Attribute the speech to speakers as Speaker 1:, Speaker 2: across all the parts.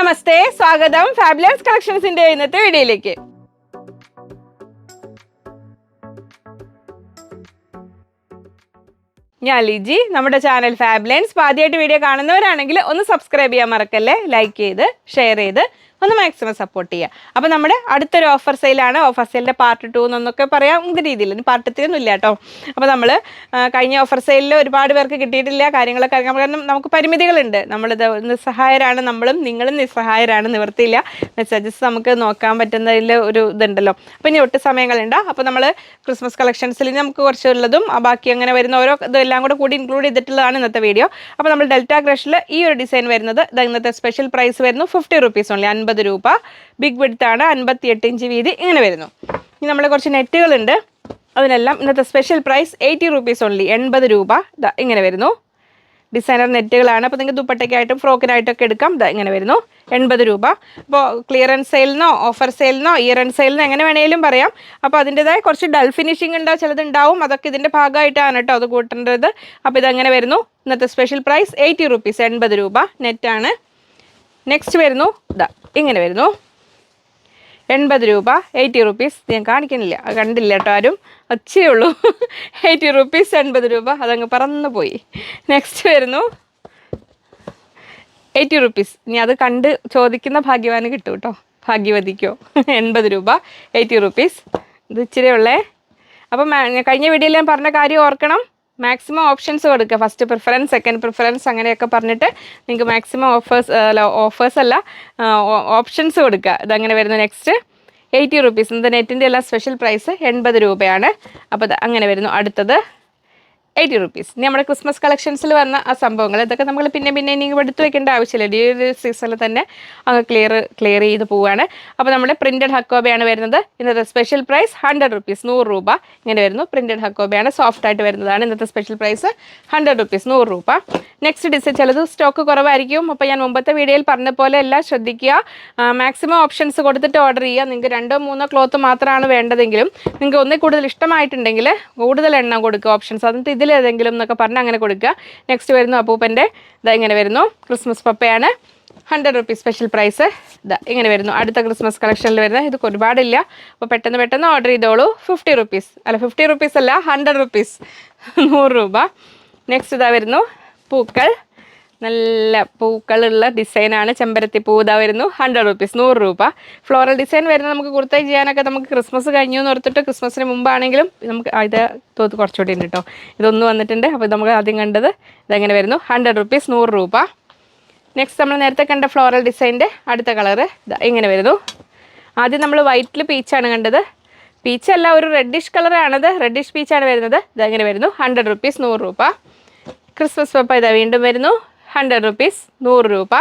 Speaker 1: നമസ്തേ, സ്വാഗതം ഫാബുലസ് കളക്ഷൻസിന്റെ ഇന്നത്തെ വീഡിയോയിലേക്ക്. ഞാൻ ലിജി. നമ്മുടെ ചാനൽ ഫാബുലൻസ് ആദ്യമായിട്ട് വീഡിയോ കാണുന്നവരാണെങ്കിൽ ഒന്ന് സബ്സ്ക്രൈബ് ചെയ്യാൻ മറക്കല്ലേ, ലൈക്ക് ചെയ്ത് ഷെയർ ചെയ്ത് ഒന്ന് മാക്സിമം സപ്പോർട്ട് ചെയ്യുക. അപ്പോൾ നമ്മുടെ അടുത്തൊരു ഓഫർ സെയിലാണ്. ഓഫർ സെയിലിൻ്റെ പാർട്ട് 2 എന്നൊക്കെ പറയാം രീതിയിൽ, പാർട്ട് 3 ഒന്നും ഇല്ല കേട്ടോ. അപ്പോൾ നമ്മൾ കഴിഞ്ഞ ഓഫർ സെയിലിൽ ഒരുപാട് പേർക്ക് കിട്ടിയിട്ടില്ല കാര്യങ്ങളൊക്കെ അറിയാം. കാരണം നമുക്ക് പരിമിതികളുണ്ട്. നമ്മളിത് നിസ്സഹായരാണ്, നിങ്ങളും നിസ്സഹായരാണ്, നിവർത്തിയില്ല. മെസ്സേജസ് നമുക്ക് നോക്കാൻ പറ്റുന്നതിൽ ഒരു ഇതുണ്ടല്ലോ. അപ്പോൾ ഇനി ഒട്ട് സമയങ്ങളുണ്ട്. അപ്പോൾ നമ്മൾ ക്രിസ്മസ് കളക്ഷൻസിൽ നമുക്ക് കുറച്ചുള്ളതും ബാക്കി അങ്ങനെ വരുന്ന ഓരോ ഇതെല്ലാം കൂടി ഇൻക്ലൂഡ് ചെയ്തിട്ടുള്ളതാണ് ഇന്നത്തെ വീഡിയോ. അപ്പോൾ നമ്മൾ ഡെൽറ്റ ക്രഷിൽ ഈ ഒരു ഡിസൈൻ വരുന്നത് ഇന്നത്തെ സ്പെഷ്യൽ പ്രൈസ് വരുന്നു 50 റുപ്പീസ് ഓൺലി, 50 രൂപ. ബിഗ് വിഡ്ത്ത് ആണ്, 58 ഇഞ്ച് വീതി ഇങ്ങനെ വരുന്നു. ഇനി നമ്മൾ കുറച്ച് നെറ്റുകളുണ്ട്, അതിനെല്ലാം ഇന്നത്തെ സ്പെഷ്യൽ പ്രൈസ് 80 റുപ്പീസ് ഓൺലി, 80 രൂപ. ഇങ്ങനെ വരുന്നു. ഡിസൈനർ നെറ്റുകളാണ്. അപ്പോൾ നിങ്ങൾക്ക് ദുപ്പട്ടയ്ക്കായിട്ടും ഫ്രോക്കിനായിട്ടൊക്കെ എടുക്കാം. ഇങ്ങനെ വരുന്നു, 80 രൂപ. അപ്പോൾ ക്ലിയറൻസ് സെയിലിനോ ഓഫർ സെയിലിനോ ഇയർ എൻഡ് സെയിലിനോ എങ്ങനെ വേണമെങ്കിലും പറയാം. അപ്പോൾ അതിൻ്റെതായ കുറച്ച് ഡൾ ഫിനിഷിംഗ് ഉണ്ടോ, ചിലതുണ്ടാവും, അതൊക്കെ ഇതിൻ്റെ ഭാഗമായിട്ടാണ് കേട്ടോ അത് കൂട്ടേണ്ടത്. അപ്പോൾ ഇതങ്ങനെ വരുന്നു. ഇന്നത്തെ സ്പെഷ്യൽ പ്രൈസ് 80 റുപ്പീസ്, 80 രൂപ നെറ്റാണ്. നെക്സ്റ്റ് വരുന്നു, ഇങ്ങനെ വരുന്നു, 80 രൂപ, 80 റുപ്പീസ്. ഞാൻ കാണിക്കുന്നില്ല, കണ്ടില്ല കേട്ടോ ആരും, ഒച്ചയേ ഉള്ളൂ. 80 റുപ്പീസ്, 80 രൂപ, അതങ്ങ് പറന്നു പോയി. നെക്സ്റ്റ് വരുന്നു 80 റുപ്പീസ്. ഇനി അത് കണ്ട് ചോദിക്കുന്ന ഭാഗ്യവാന് കിട്ടും കേട്ടോ, ഭാഗ്യവതിക്കോ. 80 രൂപ, 80 റുപ്പീസ്. ഇത് ഇച്ചിരി ഉള്ളേ. അപ്പം കഴിഞ്ഞ വീഡിയോയിൽ ഞാൻ പറഞ്ഞ കാര്യം ഓർക്കണം, മാക്സിമം ഓപ്ഷൻസ് കൊടുക്കുക. ഫസ്റ്റ് പ്രിഫറൻസ്, സെക്കൻഡ് പ്രിഫറൻസ് അങ്ങനെയൊക്കെ പറഞ്ഞിട്ട് നിങ്ങൾക്ക് മാക്സിമം ഓഫേഴ്സ് അല്ല ഓപ്ഷൻസ് കൊടുക്കുക. ഇതങ്ങനെ വരുന്നു. Next 80 rupees. ഇന്നത്തെ നെറ്റിൻ്റെ എല്ലാം സ്പെഷ്യൽ പ്രൈസ് 80 രൂപയാണ്. അപ്പോൾ അങ്ങനെ വരുന്നു. അടുത്തത് 80 റുപ്പീസ്. ഇനി നമ്മുടെ ക്രിസ്മസ് കളക്ഷൻസിൽ വന്ന ആ സംഭവങ്ങൾ ഇതൊക്കെ നമ്മൾ പിന്നെ ഇനി എടുത്തു വെക്കേണ്ട ആവശ്യമില്ല. ഈ ഒരു സീസണിൽ തന്നെ അങ്ങ് ക്ലിയർ ചെയ്ത് പോവുകയാണ്. അപ്പോൾ നമ്മുടെ പ്രിൻറ്റഡ് ഹക്കോബയാണ് വരുന്നത്. ഇന്നത്തെ സ്പെഷ്യൽ പ്രൈസ് 100 റുപ്പീസ്, 100 രൂപ ഇങ്ങനെ വരുന്നു. പ്രിൻറ്റഡ് ഹക്കോബയാണ്, സോഫ്റ്റ് ആയിട്ട് വരുന്നതാണ്. ഇന്നത്തെ സ്പെഷ്യൽ പ്രൈസ് 100 റുപ്പീസ്, 100 രൂപ. നെക്സ്റ്റ് ഡിസൈൻ ചിലത് സ്റ്റോക്ക് കുറവായിരിക്കും. അപ്പോൾ ഞാൻ മുമ്പത്തെ വീഡിയോയിൽ പറഞ്ഞ പോലെ എല്ലാം ശ്രദ്ധിക്കുക. മാക്സിമം ഓപ്ഷൻസ് കൊടുത്തിട്ട് ഓർഡർ ചെയ്യുക. നിങ്ങൾക്ക് 2-3 ക്ലോത്ത് മാത്രമാണ് വേണ്ടതെങ്കിലും നിങ്ങൾക്ക് ഒന്നിൽ കൂടുതൽ ഇഷ്ടമായിട്ടുണ്ടെങ്കിൽ കൂടുതൽ എണ്ണം കൊടുക്കുക ഓപ്ഷൻസ്. അതിന് ഇതിലേതെങ്കിലും എന്നൊക്കെ പറഞ്ഞ് അങ്ങനെ കൊടുക്കുക. നെക്സ്റ്റ് വരുന്നു അപ്പൂപ്പൻ്റെ ഇങ്ങനെ വരുന്നു. ക്രിസ്മസ് പപ്പയാണ്, 100 റുപ്പീസ് സ്പെഷ്യൽ പ്രൈസ്. ഇങ്ങനെ വരുന്നു. അടുത്ത ക്രിസ്മസ് കളക്ഷനിൽ വരുന്നത് ഇത് ഒരുപാടില്ല. അപ്പോൾ പെട്ടെന്ന് ഓർഡർ ചെയ്തോളൂ. 50 റുപ്പീസ് അല്ല, 50 റുപ്പീസ് അല്ല, 100 റുപ്പീസ്, 100 രൂപ. നെക്സ്റ്റ് വരുന്നു പൂക്കൾ, നല്ല പൂക്കളുള്ള ഡിസൈനാണ്. ചെമ്പരത്തി പൂ വരുന്നു, 100 റുപ്പീസ്, 100 രൂപ. ഫ്ലോറൽ ഡിസൈൻ വരുന്നത് നമുക്ക് കുർത്ത ചെയ്യാനൊക്കെ നമുക്ക് ക്രിസ്മസ് കഴിഞ്ഞു എന്ന് ഓർത്തിട്ട് ക്രിസ്മസിന് മുമ്പാണെങ്കിലും നമുക്ക് ഇത് തോത്ത് കുറച്ചുകൂടി ഉണ്ട് കേട്ടോ. ഇതൊന്ന് വന്നിട്ടുണ്ട്. അപ്പോൾ നമുക്ക് ആദ്യം കണ്ടത് ഇതെങ്ങനെ വരുന്നു, 100 റുപ്പീസ്, 100 രൂപ. നെക്സ്റ്റ് നമ്മൾ നേരത്തെ കണ്ട ഫ്ലോറൽ ഡിസൈൻ്റെ അടുത്ത കളറ് ഇങ്ങനെ വരുന്നു. ആദ്യം നമ്മൾ വൈറ്റിൽ പീച്ചാണ് കണ്ടത്. പീച്ചല്ല, ഒരു റെഡിഷ് കളറാണത്, റെഡിഷ് പീച്ചാണ് വരുന്നത്. ഇതെങ്ങനെ വരുന്നു, 100 റുപ്പീസ്, 100 രൂപ. ക്രിസ്മസ് പപ്പ വീണ്ടും വരുന്നു, 100 റുപ്പീസ്, 100 രൂപ.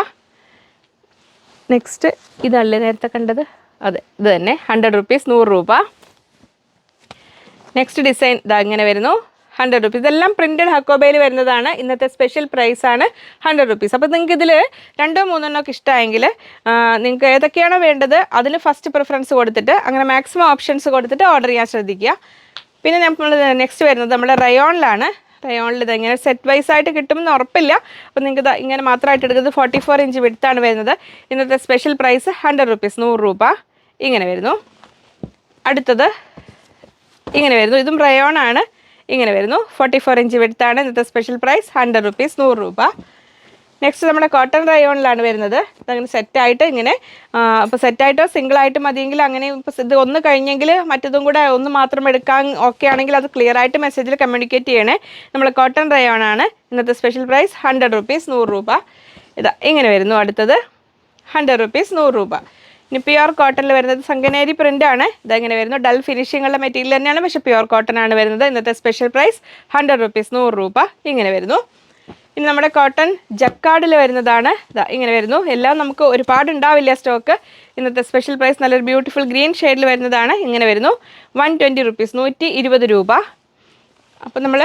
Speaker 1: നെക്സ്റ്റ് ഇതല്ലേ നേരത്തെ കണ്ടത്, അതെ ഇത് തന്നെ, 100 റുപ്പീസ്, 100 രൂപ. നെക്സ്റ്റ് ഡിസൈൻ ഇങ്ങനെ വരുന്നു, 100 റുപ്പീസ്. ഇതെല്ലാം പ്രിൻറ്റഡ് ഹക്കോബയിൽ വരുന്നതാണ്. ഇന്നത്തെ സ്പെഷ്യൽ പ്രൈസാണ് 100 റുപ്പീസ്. അപ്പോൾ നിങ്ങൾക്ക് ഇതിൽ 2-3 ഇഷ്ടമായെങ്കിൽ നിങ്ങൾക്ക് ഏതൊക്കെയാണോ വേണ്ടത് അതിന് ഫസ്റ്റ് പ്രിഫറൻസ് കൊടുത്തിട്ട് അങ്ങനെ മാക്സിമം ഓപ്ഷൻസ് കൊടുത്തിട്ട് ഓർഡർ ചെയ്യാൻ ശ്രദ്ധിക്കുക. പിന്നെ നമ്മൾ നെക്സ്റ്റ് വരുന്നത് നമ്മുടെ റയോണിലാണ്. റയോണിൽ ഇതെങ്ങനെ സെറ്റ് വൈസ് ആയിട്ട് കിട്ടുമെന്ന് ഉറപ്പില്ല. അപ്പോൾ നിങ്ങൾക്ക് ഇങ്ങനെ മാത്രമായിട്ട് എടുക്കുന്നത് 44 ഇഞ്ച് വിഡ്ത്താണ് വരുന്നത്. ഇന്നത്തെ സ്പെഷ്യൽ പ്രൈസ് 100 റുപ്പീസ്, 100 രൂപ ഇങ്ങനെ വരുന്നു. അടുത്തത് ഇങ്ങനെ വരുന്നു. ഇതും റയോണാണ്. ഇങ്ങനെ വരുന്നു, 44 ഇഞ്ച് വിഡ്ത്താണ്. ഇന്നത്തെ സ്പെഷ്യൽ പ്രൈസ് 100 റുപ്പീസ്, 100 രൂപ. നെക്സ്റ്റ് നമ്മുടെ കോട്ടൺ റയോണിലാണ് വരുന്നത്. ഇതങ്ങനെ സെറ്റായിട്ട് ഇങ്ങനെ, അപ്പോൾ സെറ്റായിട്ടോ സിംഗിളായിട്ട് മതിയെങ്കിൽ അങ്ങനെ. ഇപ്പോൾ ഇത് ഒന്ന് കഴിഞ്ഞെങ്കിൽ മറ്റതും കൂടെ ഒന്ന് മാത്രം എടുക്കാൻ ഓക്കെ ആണെങ്കിൽ അത് ക്ലിയർ ആയിട്ട് മെസ്സേജിൽ കമ്മ്യൂണിക്കേറ്റ് ചെയ്യണേ. നമ്മൾ കോട്ടൺ റയോണാണ്. ഇന്നത്തെ സ്പെഷ്യൽ പ്രൈസ് 100 റുപ്പീസ്, 100 രൂപ. ഇങ്ങനെ വരുന്നു. അടുത്തത് 100 റുപ്പീസ്, 100 രൂപ. ഇനി പ്യുവർ കോട്ടണിൽ വരുന്നത് സംഗനേരി പ്രിൻ്റാണ്. ഇതെങ്ങനെ വരുന്നു, ഡൾ ഫിനിഷിംഗ് ഉള്ള മെറ്റീരിയൽ തന്നെയാണ്, പക്ഷേ പ്യുവർ കോട്ടൺ ആണ് വരുന്നത്. ഇന്നത്തെ സ്പെഷ്യൽ പ്രൈസ് 100 റുപ്പീസ്, 100 രൂപ ഇങ്ങനെ വരുന്നു. ഇനി നമ്മുടെ കോട്ടൺ ജക്കാർഡിൽ വരുന്നതാണ്. ഇങ്ങനെ വരുന്നു. എല്ലാം നമുക്ക് ഒരുപാട് ഉണ്ടാവില്ല സ്റ്റോക്ക്. ഇന്നത്തെ സ്പെഷ്യൽ പ്രൈസ് നല്ലൊരു ബ്യൂട്ടിഫുൾ ഗ്രീൻ ഷെയ്ഡിൽ വരുന്നതാണ്. ഇങ്ങനെ വരുന്നു, 120 റുപ്പീസ്, 120 രൂപ. അപ്പോൾ നമ്മൾ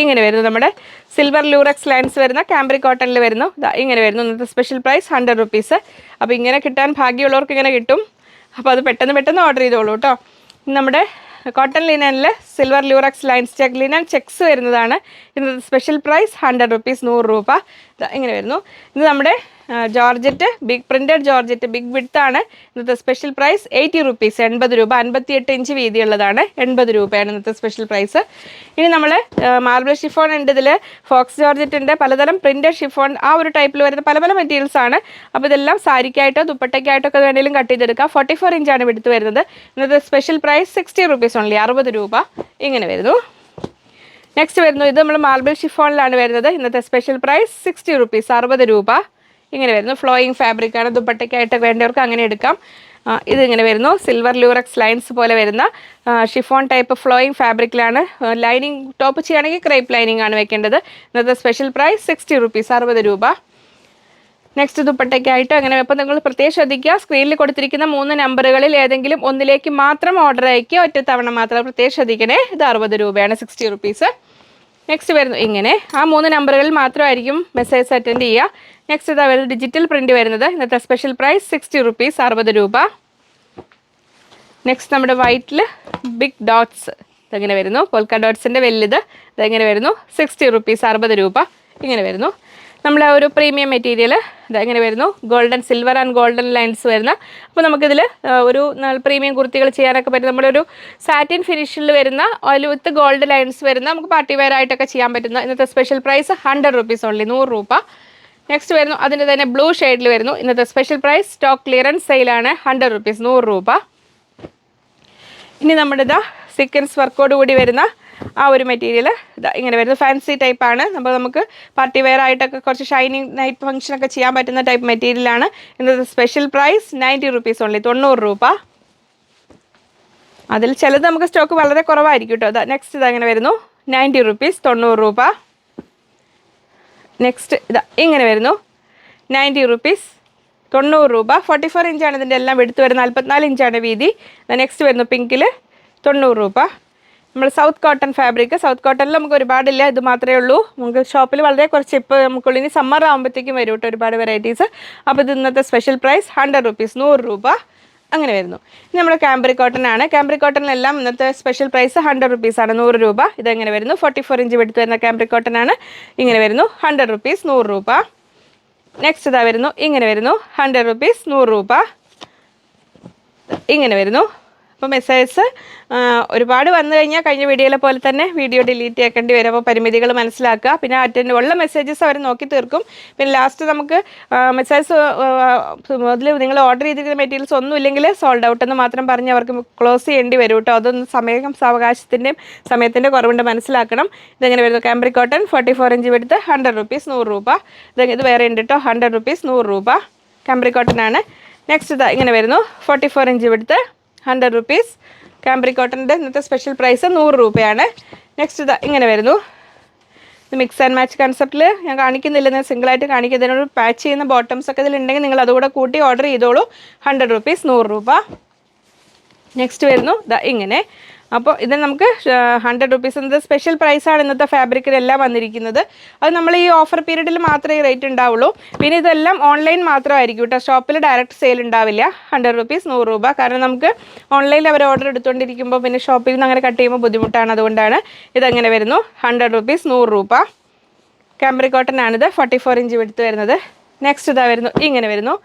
Speaker 1: ഇങ്ങനെ വരുന്നു. നമ്മുടെ സിൽവർ ലൂറക്സ് ലൈൻസ് വരുന്ന കാംബ്രി കോട്ടണിൽ വരുന്നു. ഇങ്ങനെ വരുന്നു. ഇന്നത്തെ സ്പെഷ്യൽ പ്രൈസ് 100 റുപ്പീസ്. അപ്പോൾ ഇങ്ങനെ കിട്ടാൻ ഭാഗ്യമുള്ളവർക്ക് ഇങ്ങനെ കിട്ടും. അപ്പോൾ അത് പെട്ടെന്ന് ഓർഡർ ചെയ്തോളൂ കേട്ടോ. നമ്മുടെ കോട്ടൺ ലിനനിൽ silver lurex lines check linen checks വരുന്നതാണ്. ഇന്നത്തെ സ്പെഷ്യൽ പ്രൈസ് 100 റുപ്പീസ്, 100 രൂപ ഇങ്ങനെ വരുന്നു. ഇത് നമ്മുടെ georgette big printed georgette big വിഡ്ത്താണ് ഇന്നത്തെ സ്പെഷ്യൽ പ്രൈസ് 80 റുപ്പീസ് 80 രൂപ 58 ഇഞ്ച് വീതിയുള്ളതാണ് 80 രൂപയാണ് ഇന്നത്തെ സ്പെഷ്യൽ പ്രൈസ്. ഇനി നമ്മൾ മാർബിൾ ഷിഫോൺ ഉണ്ട്, ഇതിൽ ഫോക്സ് ജോർജറ്റ് ഉണ്ട്, പലതരം പ്രിൻറ്റഡ് ഷിഫോൺ ആ ഒരു ടൈപ്പിൽ വരുന്ന പല പല മെറ്റീരിയൽസ് ആണ്. അപ്പോൾ ഇതെല്ലാം സാരിക്കായിട്ടോ ദുപ്പട്ടയ്ക്കായിട്ടോ ഒക്കെ വേണമെങ്കിലും കട്ട് ചെയ്തെടുക്കാം. 44 ഇഞ്ചാണ് വിടുത്ത് വരുന്നത്. ഇന്നത്തെ സ്പെഷ്യൽ പ്രൈസ് 60 റുപ്പീസ് ഓൺലി 60 രൂപ ഇങ്ങനെ വരുന്നു. നെക്സ്റ്റ് വരുന്നു, ഇത് നമ്മൾ മാർബിൾ ഷിഫോണിലാണ് വരുന്നത്. ഇന്നത്തെ സ്പെഷ്യൽ പ്രൈസ് 60 റുപ്പീസ് 60 രൂപ ഇങ്ങനെ വരുന്നു. ഫ്ലോയിങ് ഫാബ്രിക്കാണ്, ദുപ്പട്ടയ്ക്കായിട്ട് വേണ്ടവർക്ക് അങ്ങനെ എടുക്കാം. ഇതിങ്ങനെ വരുന്നു, സിൽവർ ലൂറക്സ് ലൈൻസ് പോലെ വരുന്ന ഷിഫോൺ ടൈപ്പ് ഫ്ലോയിങ് ഫാബ്രിക്കിലാണ്. ലൈനിങ് ടോപ്പ് ചെയ്യുകയാണെങ്കിൽ ക്രേപ്പ് ലൈനിങ് ആണ് വെക്കേണ്ടത്. ഇന്നത്തെ സ്പെഷ്യൽ പ്രൈസ് 60 റുപ്പീസ് 60 രൂപ. നെക്സ്റ്റ് ദുപ്പട്ടയ്ക്കായിട്ട് അങ്ങനെ. അപ്പോൾ നിങ്ങൾ പ്രത്യേകം ശ്രദ്ധിക്കുക, സ്ക്രീനിൽ കൊടുത്തിരിക്കുന്ന 3 നമ്പറുകളിൽ ഏതെങ്കിലും ഒന്നിലേക്ക് മാത്രം ഓർഡർ അയക്കുക, ഒറ്റ തവണ മാത്രം പ്രത്യേകം ശ്രദ്ധിക്കണേ. ഇത് 60 രൂപയാണ് 60 റുപ്പീസ്. നെക്സ്റ്റ് വരുന്നു ഇങ്ങനെ, ആ 3 നമ്പറുകളിൽ മാത്രമായിരിക്കും മെസ്സേജ് അറ്റൻഡ് ചെയ്യുക. നെക്സ്റ്റ് ഇതാ വരുന്നത് ഡിജിറ്റൽ പ്രിൻറ്റ് വരുന്നത്. ഇന്നത്തെ സ്പെഷ്യൽ പ്രൈസ് 60 റുപ്പീസ് 60 രൂപ. നെക്സ്റ്റ് നമ്മുടെ വൈറ്റിൽ ബിഗ് ഡോട്ട്സ് ഇതെങ്ങനെ വരുന്നു, പോൾക്ക ഡോട്ട്സിൻ്റെ വലുത് ഇതെങ്ങനെ വരുന്നു 60 റുപ്പീസ് 60 രൂപ ഇങ്ങനെ വരുന്നു. നമ്മളെ ഒരു പ്രീമിയം മെറ്റീരിയൽ ഇതെങ്ങനെ വരുന്നു, golden silver and golden lines വരുന്ന. അപ്പോൾ നമുക്കിതിൽ ഒരു പ്രീമിയം കുർത്തികൾ ചെയ്യാനൊക്കെ പറ്റും. നമ്മുടെ ഒരു സാറ്റിൻ ഫിനിഷിൽ വരുന്ന ഓയിൽ വിത്ത് ഗോൾഡ് ലൈൻസ് വരുന്ന നമുക്ക് പാർട്ടി വെയർ ആയിട്ടൊക്കെ ചെയ്യാൻ പറ്റുന്ന. ഇന്നത്തെ സ്പെഷ്യൽ പ്രൈസ് 100 റുപ്പീസ് ഓൺലി 100 രൂപ. നെക്സ്റ്റ് വരുന്നു, അതിൻ്റെ തന്നെ ബ്ലൂ ഷെയ്ഡിൽ വരുന്നു. ഇന്നത്തെ സ്പെഷ്യൽ പ്രൈസ് സ്റ്റോക്ക് ക്ലിയറൻസ് സെയിലാണ് 100 റുപ്പീസ് 100 രൂപ. ഇനി നമ്മുടെ ഇതാ സീക്വൻസ് വർക്കോട് കൂടി വരുന്ന ആ ഒരു മെറ്റീരിയൽ ഇതാ ഇങ്ങനെ വരുന്നത്. ഫാൻസി ടൈപ്പാണ്. അപ്പോൾ നമുക്ക് പാർട്ടി വെയർ ആയിട്ടൊക്കെ കുറച്ച് ഷൈനിങ് നൈറ്റ് ഫംഗ്ഷനൊക്കെ ചെയ്യാൻ പറ്റുന്ന ടൈപ്പ് മെറ്റീരിയലാണ്. ഇന്നത്തെ സ്പെഷ്യൽ പ്രൈസ് 90 റുപ്പീസ് ഓൺലി 90 രൂപ. അതിൽ ചിലത് നമുക്ക് സ്റ്റോക്ക് വളരെ കുറവായിരിക്കും കേട്ടോ. ഇതാ നെക്സ്റ്റ് ഇതങ്ങനെ വരുന്നു 90 റുപ്പീസ് 90 രൂപ. നെക്സ്റ്റ് ഇതാ ഇങ്ങനെ വരുന്നു 90 റുപ്പീസ് 90 രൂപ. 44 ഇഞ്ചാണ് ഇതിൻ്റെ എല്ലാം എടുത്തു വരുന്നത്, 44 ഇഞ്ചാണ് വീതി. നെക്സ്റ്റ് വരുന്നു പിങ്കിൽ 90 രൂപ. നമ്മൾ സൗത്ത് കോട്ടൺ ഫാബ്രിക്, സൗത്ത് കോട്ടണിൽ നമുക്ക് ഒരുപാടില്ല, ഇത് മാത്രമേ ഉള്ളൂ. നമുക്ക് ഷോപ്പിൽ വളരെ കുറച്ച് ഇപ്പോൾ നമുക്കുള്ള. ഇനി സമ്മർ ആകുമ്പോഴത്തേക്കും വരും കേട്ടോ ഒരുപാട് വെറൈറ്റീസ്. അപ്പോൾ ഇത് ഇന്നത്തെ സ്പെഷ്യൽ പ്രൈസ് 100 റുപ്പീസ് 100 രൂപ അങ്ങനെ വരുന്നു. ഇനി നമ്മുടെ കാംബ്രിക് കോട്ടൺ ആണ്. കാംബ്രിക് കോട്ടണിലെല്ലാം ഇന്നത്തെ സ്പെഷ്യൽ പ്രൈസ് 100 റുപ്പീസാണ് 100 രൂപ. ഇതെങ്ങനെ വരുന്നു, 44 ഇഞ്ച് എടുത്ത് വരുന്ന കാംബ്രിക് കോട്ടൺ ആണ്. ഇങ്ങനെ വരുന്നു 100 റുപ്പീസ് 100 രൂപ. നെക്സ്റ്റ് ഇതാ വരുന്നു ഇങ്ങനെ വരുന്നു 100 റുപ്പീസ് 100 രൂപ ഇങ്ങനെ വരുന്നു. അപ്പോൾ മെസ്സേജസ് ഒരുപാട് വന്നു കഴിഞ്ഞാൽ കഴിഞ്ഞ വീഡിയോയിലെ പോലെ തന്നെ വീഡിയോ ഡിലീറ്റ് ആക്കേണ്ടി വരും. അപ്പോൾ പരിമിതികൾ മനസ്സിലാക്കുക. പിന്നെ അറ്റൻഡ് ഉള്ള മെസ്സേജസ് അവർ നോക്കി തീർക്കും. പിന്നെ ലാസ്റ്റ് നമുക്ക് മെസ്സേജസ് അതിൽ നിങ്ങൾ ഓർഡർ ചെയ്തിരിക്കുന്ന മെറ്റീരിയൽസ് ഒന്നും ഇല്ലെങ്കിൽ സോൾഡ് ഔട്ട് എന്ന് മാത്രം പറഞ്ഞ് അവർക്ക് ക്ലോസ് ചെയ്യേണ്ടി വരും കേട്ടോ. അതൊന്നും സാവകാശത്തിൻ്റെയും സമയത്തിൻ്റെ കുറവുണ്ട്, മനസ്സിലാക്കണം. ഇതെങ്ങനെ വരുന്നു, കാംബ്രിക് കോട്ടൺ 44 ഇഞ്ച് എടുത്ത് 100 റുപ്പീസ് 100 രൂപ. ഇത് വേറെ ഉണ്ട് കേട്ടോ, 100 റുപ്പീസ് 100 രൂപ കാംബ്രിക് കോട്ടൺ ആണ്. നെക്സ്റ്റ് ഇതാ ഇങ്ങനെ വരുന്നു 44 ഇഞ്ച് എടുത്ത് 100 റുപ്പീസ് കാംബ്രിക് കോട്ടൻ്റെ ഇന്നത്തെ സ്പെഷ്യൽ പ്രൈസ് 100 രൂപയാണ്. നെക്സ്റ്റ് ഇതാ ഇങ്ങനെ വരുന്നു. ഇത് മിക്സ് ആൻഡ് മാച്ച് കൺസെപ്റ്റിൽ ഞാൻ കാണിക്കുന്നില്ല, ഞാൻ സിംഗിളായിട്ട് കാണിക്കുക. ഇതിനോട് പാച്ച് ചെയ്യുന്ന ബോട്ടംസ് ഒക്കെ ഇതിലുണ്ടെങ്കിൽ നിങ്ങൾ അതുകൂടെ കൂട്ടി ഓർഡർ ചെയ്തോളൂ. 100 റുപ്പീസ് 100 രൂപ. നെക്സ്റ്റ് വരുന്നു ഇതാ ഇങ്ങനെ. അപ്പോൾ ഇത് നമുക്ക് 100 റുപ്പീസ് എന്നത് സ്പെഷ്യൽ പ്രൈസാണ് ഇന്നത്തെ ഫാബ്രിക്കിലെല്ലാം വന്നിരിക്കുന്നത്. അത് നമ്മൾ ഈ ഓഫർ പീരീഡിൽ മാത്രമേ ഈ റേറ്റ് ഉണ്ടാവുള്ളൂ. പിന്നെ ഇതെല്ലാം ഓൺലൈൻ മാത്രമായിരിക്കും കേട്ടോ, ഷോപ്പിൽ ഡയറക്റ്റ് സെയിൽ ഉണ്ടാവില്ല. 100 റുപ്പീസ് 100 രൂപ. കാരണം നമുക്ക് ഓൺലൈനിൽ അവർ ഓർഡർ എടുത്തുകൊണ്ടിരിക്കുമ്പോൾ പിന്നെ ഷോപ്പിൽ നിന്ന് അങ്ങനെ കട്ട് ചെയ്യുമ്പോൾ ബുദ്ധിമുട്ടാണ്. അതുകൊണ്ടാണ് ഇതെങ്ങനെ വരുന്നു 100 റുപ്പീസ് 100 രൂപ. കാംബ്രിക് കോട്ടൺ ആണിത്, 44 ഇഞ്ച് എടുത്ത് വരുന്നത്. നെക്സ്റ്റ് ഇതാ വരുന്നു ഇങ്ങനെ വരുന്നു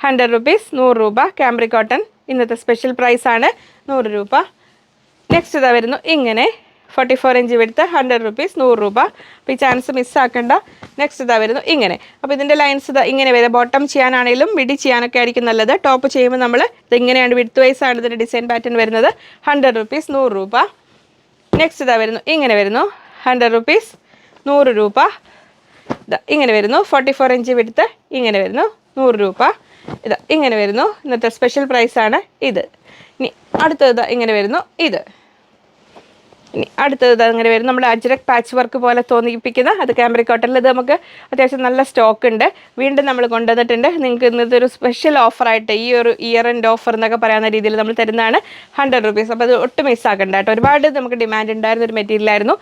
Speaker 1: 100 റുപ്പീസ് 100 രൂപ കാംബ്രിക് കോട്ടൺ. ഇന്നത്തെ സ്പെഷ്യൽ പ്രൈസാണ് 100 രൂപ. നെക്സ്റ്റ് ഇതാ വരുന്നു ഇങ്ങനെ 44 ഇഞ്ച് എടുത്ത് 100 റുപ്പീസ് 100 രൂപ. അപ്പോൾ ഈ ചാൻസ് മിസ്സാക്കണ്ട. നെക്സ്റ്റ് ഇതാ വരുന്നു ഇങ്ങനെ. അപ്പോൾ ഇതിൻ്റെ ലൈൻസ് ഇതാ ഇങ്ങനെ വരും. ബോട്ടം ചെയ്യാനാണെങ്കിലും മിഡി ചെയ്യാനൊക്കെ ആയിരിക്കും നല്ലത്. ടോപ്പ് ചെയ്യുമ്പോൾ നമ്മൾ ഇതിങ്ങനെയാണ്, വിഡ്ത്ത് വൈസാണ് ഇതിൻ്റെ ഡിസൈൻ പാറ്റേൺ വരുന്നത്. 100 റുപ്പീസ് 100 രൂപ. നെക്സ്റ്റ് ഇതാ വരുന്നു ഇങ്ങനെ വരുന്നു 100 റുപ്പീസ് 100 രൂപ. ഇതാ ഇങ്ങനെ വരുന്നു 44 ഇഞ്ച് വിഡ്ത്ത് ഇങ്ങനെ വരുന്നു 100 രൂപ. ഇതാ ഇങ്ങനെ വരുന്നു. ഇന്നത്തെ സ്പെഷ്യൽ പ്രൈസാണ് ഇത്. ഇനി അടുത്തത് ഇങ്ങനെ വരുന്നു ഇത്. ഇനി അടുത്തത് അങ്ങനെ വരും നമ്മുടെ അജ്രക് പാച്ച് വർക്ക് പോലെ തോന്നിപ്പിക്കുന്ന, അത് കാംബ്രിക് കോട്ടണിൽ. ഇത് നമുക്ക് അത്യാവശ്യം നല്ല സ്റ്റോക്ക് ഉണ്ട്, വീണ്ടും നമ്മൾ കൊണ്ടുവന്നിട്ടുണ്ട്. നിങ്ങൾക്ക് ഇന്നത്തെ ഒരു സ്പെഷ്യൽ ഓഫറായിട്ട് ഈ ഒരു ഇയർ എൻഡ് ഓഫർ എന്നൊക്കെ പറയുന്ന രീതിയിൽ നമ്മൾ തരുന്നതാണ് 100 റുപ്പീസ്. അപ്പോൾ അത് ഒട്ടും മിസ്സാക്കണ്ട കേട്ടോ. ഒരുപാട് നമുക്ക് ഡിമാൻഡ് ഉണ്ടായിരുന്ന ഒരു മെറ്റീരിയലായിരുന്നു.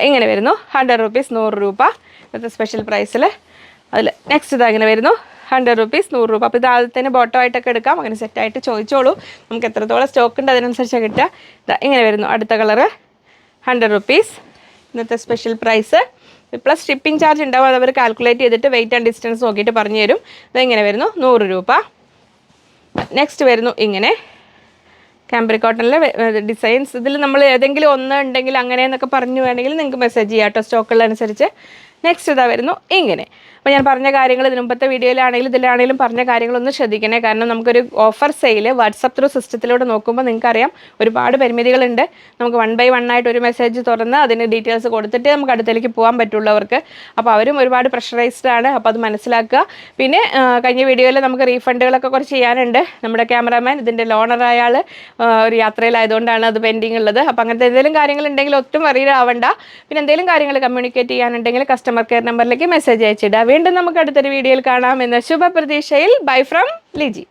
Speaker 1: ഇങ്ങനെ വരുന്നു 100 റുപ്പീസ് 100 രൂപ ഇന്നത്തെ സ്പെഷ്യൽ പ്രൈസിൽ. അതിൽ നെക്സ്റ്റ് ഇത് അങ്ങനെ വരുന്നു 100 റുപ്പീസ് 100 രൂപ. അപ്പോൾ ഇത് ആദ്യത്തേന് ബോട്ടോ ആയിട്ടൊക്കെ എടുക്കാം, അങ്ങനെ സെറ്റായിട്ട് ചോദിച്ചോളൂ. നമുക്ക് എത്രത്തോളം സ്റ്റോക്ക് ഉണ്ട് അതിനനുസരിച്ച് കിട്ടുക. ഇങ്ങനെ വരുന്നു അടുത്ത കളറ് 100 റുപ്പീസ് ഇന്നത്തെ special price. Plus shipping charge ഉണ്ടാവും. അത് അവർ കാൽക്കുലേറ്റ് ചെയ്തിട്ട് വെയിറ്റ് ആൻഡ് ഡിസ്റ്റൻസ് നോക്കിയിട്ട് പറഞ്ഞു തരും. ഇതെങ്ങനെ വരുന്നു 100 രൂപ. നെക്സ്റ്റ് വരുന്നു ഇങ്ങനെ കാംബ്രിക് കോട്ടണിലെ ഡിസൈൻസ്. ഇതിൽ നമ്മൾ ഏതെങ്കിലും ഒന്ന് ഉണ്ടെങ്കിൽ അങ്ങനെയെന്നൊക്കെ പറഞ്ഞു വേണമെങ്കിൽ നിങ്ങൾക്ക് മെസ്സേജ് ചെയ്യാം കേട്ടോ, സ്റ്റോക്കുള്ളതനുസരിച്ച്. നെക്സ്റ്റ് ഇതാ വരുന്നു ഇങ്ങനെ. അപ്പോൾ ഞാൻ പറഞ്ഞ കാര്യങ്ങൾ ഇതിന് മുമ്പത്തെ വീഡിയോയിലാണെങ്കിലും ഇതിലാണെങ്കിലും പറഞ്ഞ കാര്യങ്ങളൊന്നും ശ്രദ്ധിക്കണേ. കാരണം നമുക്കൊരു ഓഫർ സെയിൽ വാട്സപ്പ് ത്രൂ സിസ്റ്റത്തിലൂടെ നോക്കുമ്പോൾ നിങ്ങൾക്കറിയാം ഒരുപാട് പരിമിതികളുണ്ട്. നമുക്ക് 1 by 1 ആയിട്ട് ഒരു മെസ്സേജ് തുറന്ന് അതിന് ഡീറ്റെയിൽസ് കൊടുത്തിട്ട് നമുക്ക് അടുത്തേക്ക് പോകാൻ പറ്റുള്ളൂ അവർക്ക്. അപ്പോൾ അവരും ഒരുപാട് പ്രഷറൈസ്ഡ് ആണ്. അപ്പോൾ അത് മനസ്സിലാക്കുക. പിന്നെ കഴിഞ്ഞ വീഡിയോയിൽ നമുക്ക് റീഫണ്ടുകളൊക്കെ കുറച്ച് ചെയ്യാനുണ്ട്. നമ്മുടെ ക്യാമറാമാൻ ഇതിൻ്റെ ലോണർ അയാൾ ഒരു യാത്രയിലായതുകൊണ്ടാണ് അത് പെൻഡിങ് ഉള്ളത്. അപ്പോൾ അങ്ങനത്തെ എന്തെങ്കിലും കാര്യങ്ങളുണ്ടെങ്കിൽ ഒട്ടും വറീഡ് ആവണ്ട. പിന്നെ എന്തെങ്കിലും കാര്യങ്ങൾ കമ്മ്യൂണിക്കേറ്റ് ചെയ്യാനുണ്ടെങ്കിൽ കസ്റ്റമർ കെയർ നമ്പറിലേക്ക് മെസ്സേജ് അയച്ചിടുക. വീണ്ടും നമുക്ക് അടുത്തൊരു വീഡിയോയിൽ കാണാം എന്ന ശുഭപ്രതീക്ഷയിൽ. Bye from Liji.